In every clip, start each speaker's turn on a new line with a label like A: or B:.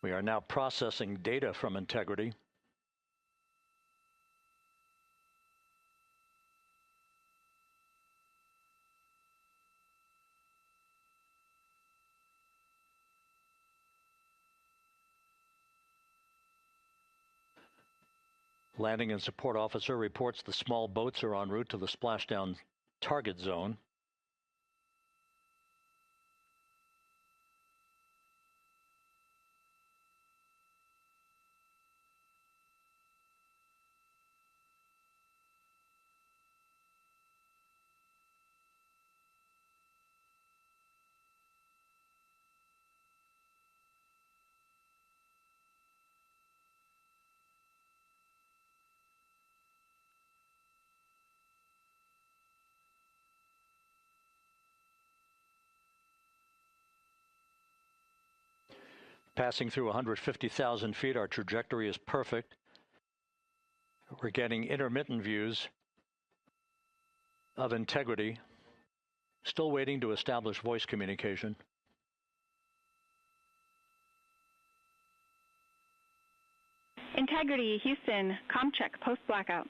A: We are now processing data from Integrity. Landing and Support Officer reports the small boats are en route to the splashdown target zone. Passing through 150,000 feet, our trajectory is perfect. We're getting intermittent views of Integrity. Still waiting to establish voice communication.
B: Integrity, Houston, comm check, post-blackout.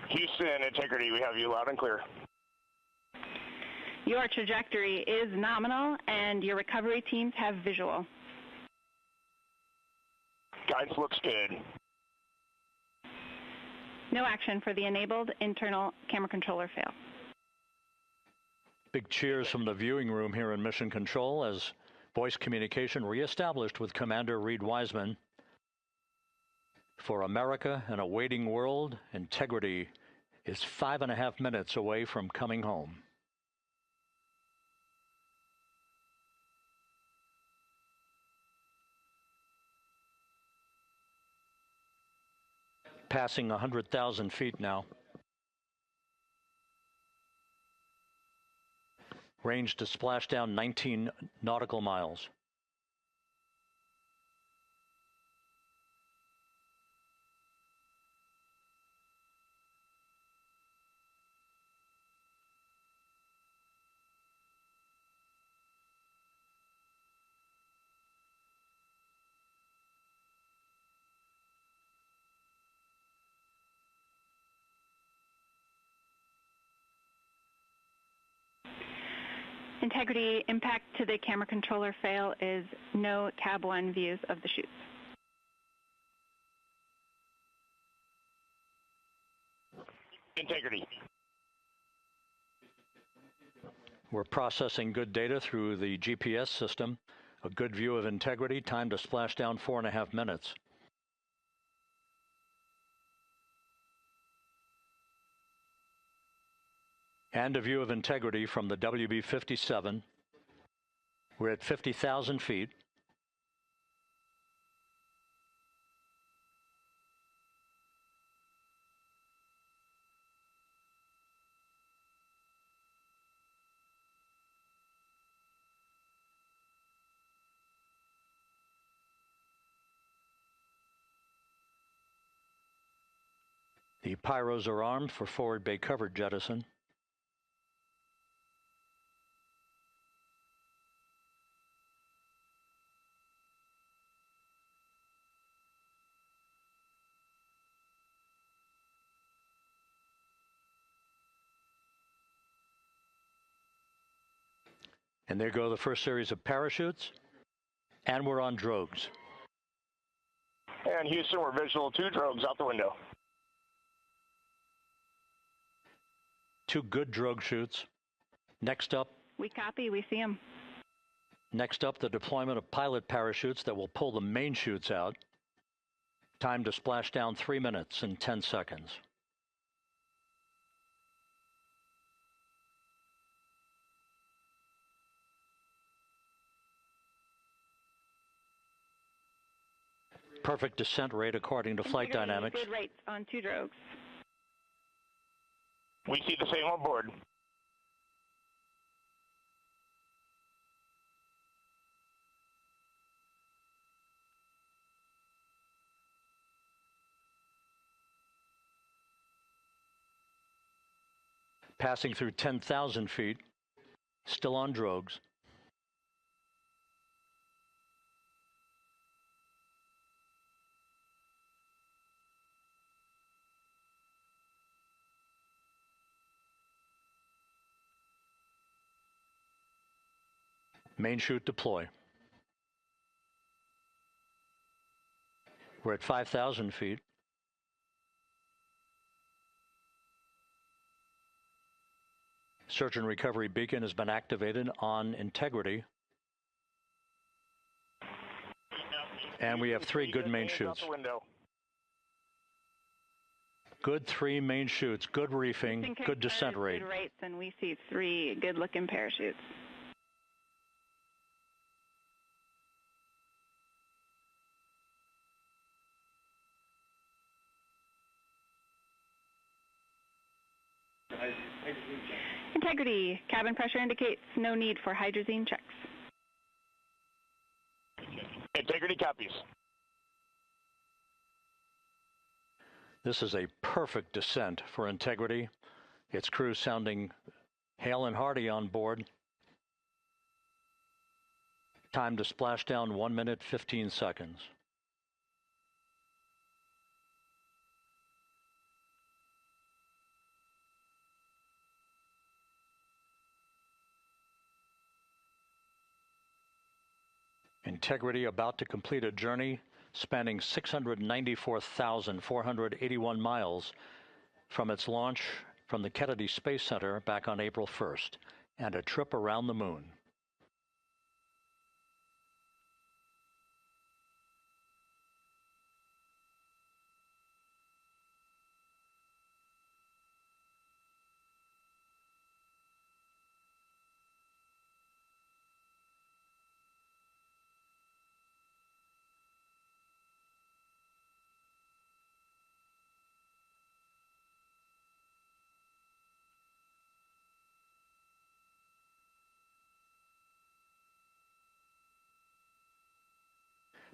C: Houston, Integrity, we have you loud and clear.
B: Your trajectory is nominal, and your recovery teams have visual.
C: Guidance looks good.
B: No action for the enabled internal camera controller fail.
A: Big cheers from the viewing room here in Mission Control as voice communication reestablished with Commander Reid Wiseman. For America and a waiting world, Integrity is 5.5 minutes away from coming home. Passing 100,000 feet now. Range to splashdown 19 nautical miles.
B: Integrity, impact to the camera controller fail is no Cab 1 views of the chutes.
C: Integrity.
A: We're processing good data through the GPS system. A good view of Integrity, time to splashdown 4.5 minutes. And a view of Integrity from the WB-57. We're at 50,000 feet. The pyros are armed for forward bay cover jettison. And there go the first series of parachutes, and we're on drogues.
C: And Houston, we're visual 2 drogues out the window.
A: 2 good drogue chutes. Next up.
B: We copy, we see them.
A: Next up, the deployment of pilot parachutes that will pull the main chutes out. Time to splash down 3 minutes and 10 seconds. Perfect descent rate according to flight dynamics.
B: Good rates on 2 drogues.
C: We see the same on board.
A: Passing through 10,000 feet, still on drogues. Main chute deploy. We're at 5,000 feet. Search and recovery beacon has been activated on integrity. And we have 3 good main chutes. Good 3 main chutes, good reefing, good descent rate.
B: Good rates, and we see 3 good-looking parachutes. Integrity. Cabin pressure indicates no need for hydrazine checks.
C: Integrity copies.
A: This is a perfect descent for integrity. Its crew sounding hale and hearty on board. Time to splashdown 1 minute, 15 seconds. Integrity about to complete a journey spanning 694,481 miles from its launch from the Kennedy Space Center back on April 1st, and a trip around the moon.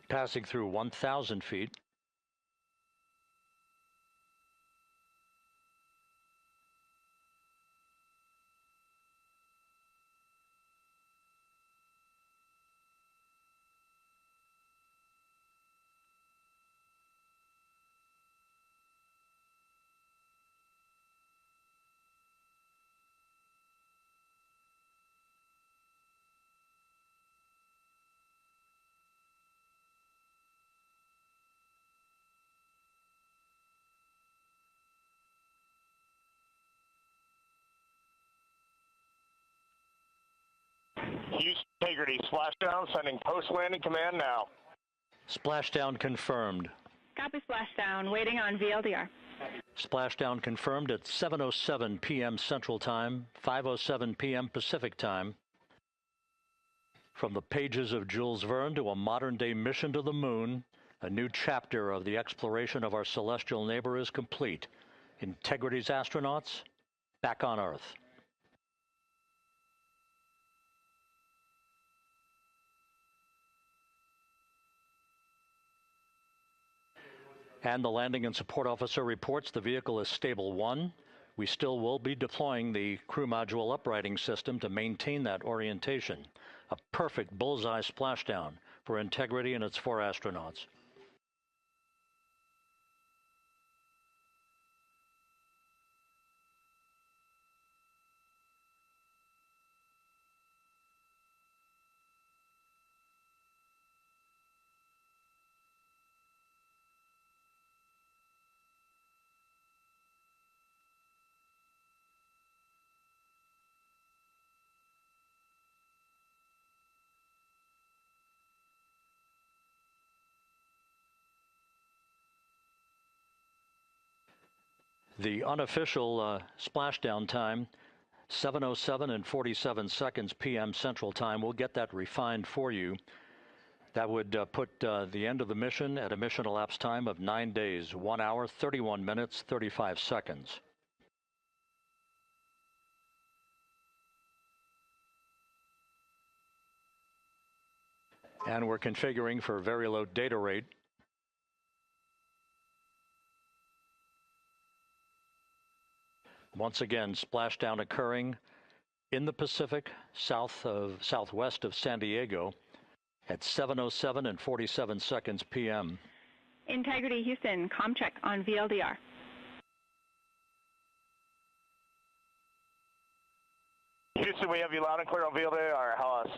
A: Passing through 1,000 feet.
C: Houston Integrity, splashdown, sending post-landing command now.
A: Splashdown confirmed.
B: Copy splashdown, waiting on VLDR.
A: Splashdown confirmed at 7:07 p.m. Central Time, 5:07 p.m. Pacific Time. From the pages of Jules Verne to a modern-day mission to the moon, a new chapter of the exploration of our celestial neighbor is complete. Integrity's astronauts back on Earth. And the landing and support officer reports the vehicle is stable 1. We still will be deploying the crew module uprighting system to maintain that orientation. A perfect bullseye splashdown for Integrity and its 4 astronauts. The unofficial splashdown time, 7:07 and 47 seconds p.m. Central Time. We'll get that refined for you. That would put the end of the mission at a mission elapsed time of 9 days, 1 hour, 31 minutes, 35 seconds. And we're configuring for very low data rate. Once again, splashdown occurring in the Pacific, southwest of San Diego at 7:07 and 47 seconds p.m.
B: Integrity Houston, comm check on VLDR.
C: Houston, we have you loud and clear on VLDR. How us?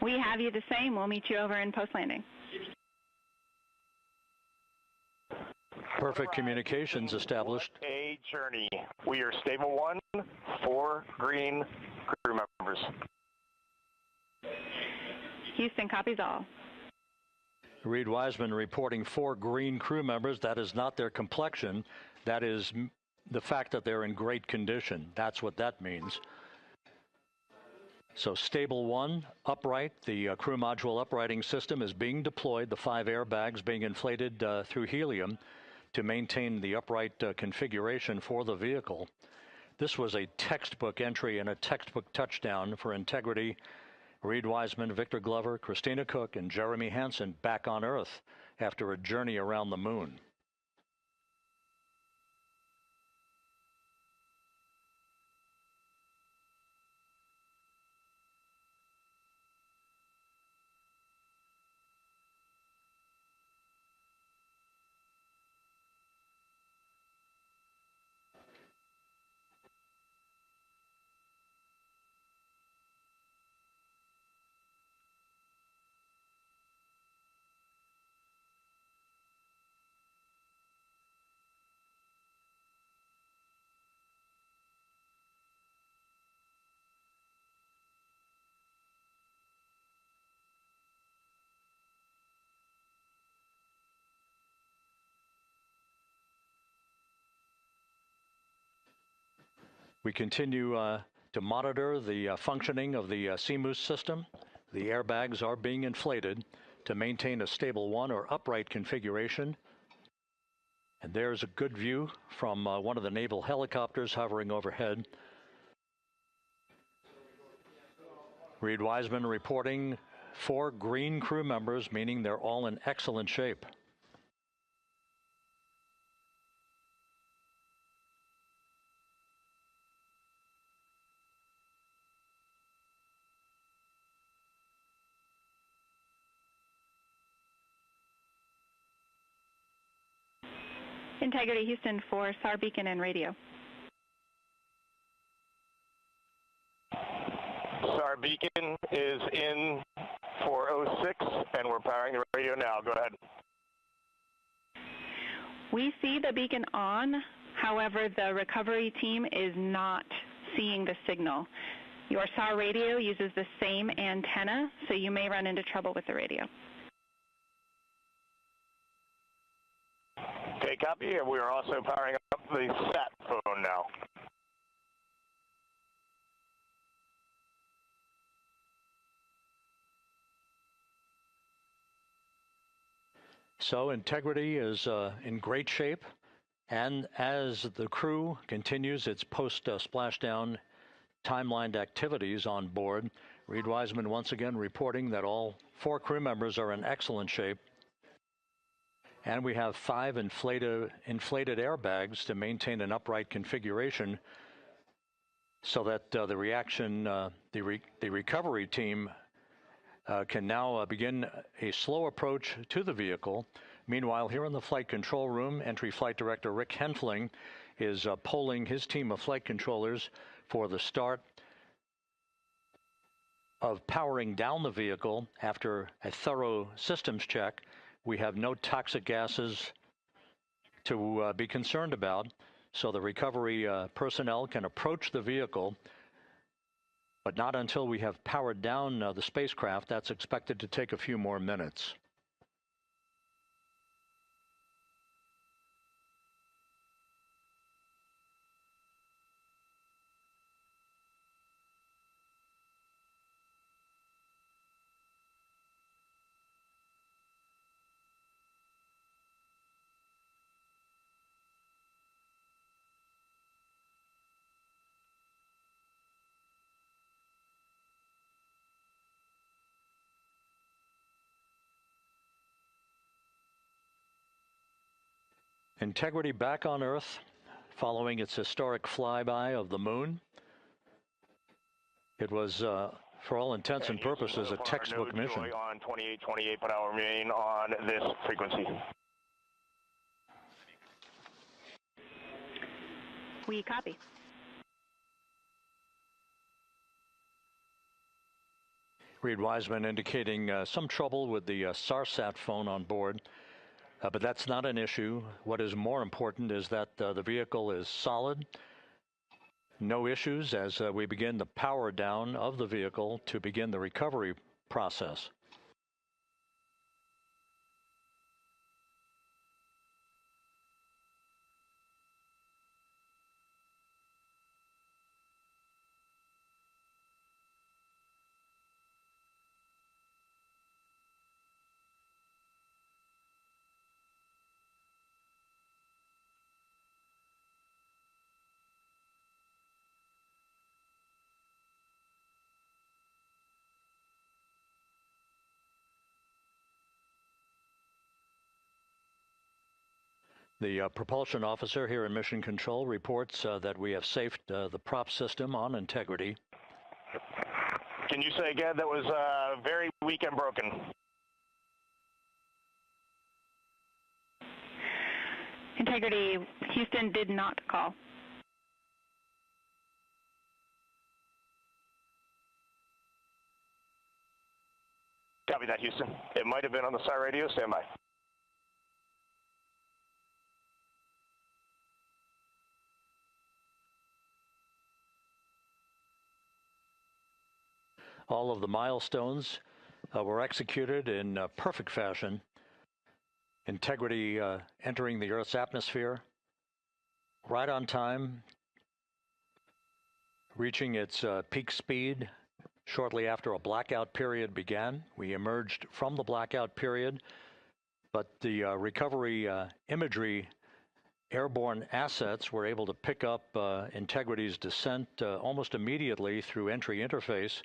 B: We have you the same. We'll meet you over in post-landing.
A: Perfect communications established.
C: A journey. We are stable 1, 4 green crew members.
B: Houston copies all.
A: Reid Wiseman reporting 4 green crew members. That is not their complexion. That is the fact that they're in great condition. That's what that means. So stable 1, upright. The crew module uprighting system is being deployed. The 5 airbags being inflated through helium to maintain the upright configuration for the vehicle. This was a textbook entry and a textbook touchdown for integrity. Reid Wiseman, Victor Glover, Christina Koch, and Jeremy Hansen back on Earth after a journey around the moon. We continue to monitor the functioning of the CMOOS system. The airbags are being inflated to maintain a stable 1 or upright configuration. And there's a good view from one of the naval helicopters hovering overhead. Reid Wiseman reporting 4 green crew members, meaning they're all in excellent shape.
B: Integrity Houston for SAR beacon and radio.
C: SAR beacon is in for 06, and we're powering the radio now. Go ahead.
B: We see the beacon on. However, the recovery team is not seeing the signal. Your SAR radio uses the same antenna, so you may run into trouble with the radio.
C: Okay, copy. And we are also powering up the sat phone now.
A: So integrity is in great shape. And as the crew continues its post-splashdown timelined activities on board, Reid Wiseman once again reporting that all 4 crew members are in excellent shape. And we have 5 inflated airbags to maintain an upright configuration so that the recovery team can now begin a slow approach to the vehicle. Meanwhile, here in the flight control room, Entry Flight Director Rick Henfling is polling his team of flight controllers for the start of powering down the vehicle after a thorough systems check. We have no toxic gases to be concerned about, so the recovery personnel can approach the vehicle, but not until we have powered down the spacecraft. That's expected to take a few more minutes. Integrity back on Earth following its historic flyby of the moon. It was, for all intents and purposes, a textbook mission.
C: On 28, but I'll remain on this frequency.
B: We copy.
A: Reid Wiseman indicating some trouble with the SARSAT phone on board, but that's not an issue. What is more important is that the vehicle is solid. No issues as we begin the power down of the vehicle to begin the recovery process. The propulsion officer here in Mission Control reports that we have safed the prop system on integrity.
C: Can you say again? That was very weak and broken.
B: Integrity, Houston did not call.
C: Copy that, Houston. It might have been on the SAR radio. Stand by.
A: All of the milestones were executed in perfect fashion. Integrity entering the Earth's atmosphere right on time, reaching its peak speed shortly after a blackout period began. We emerged from the blackout period, but the recovery imagery airborne assets were able to pick up Integrity's descent almost immediately through entry interface.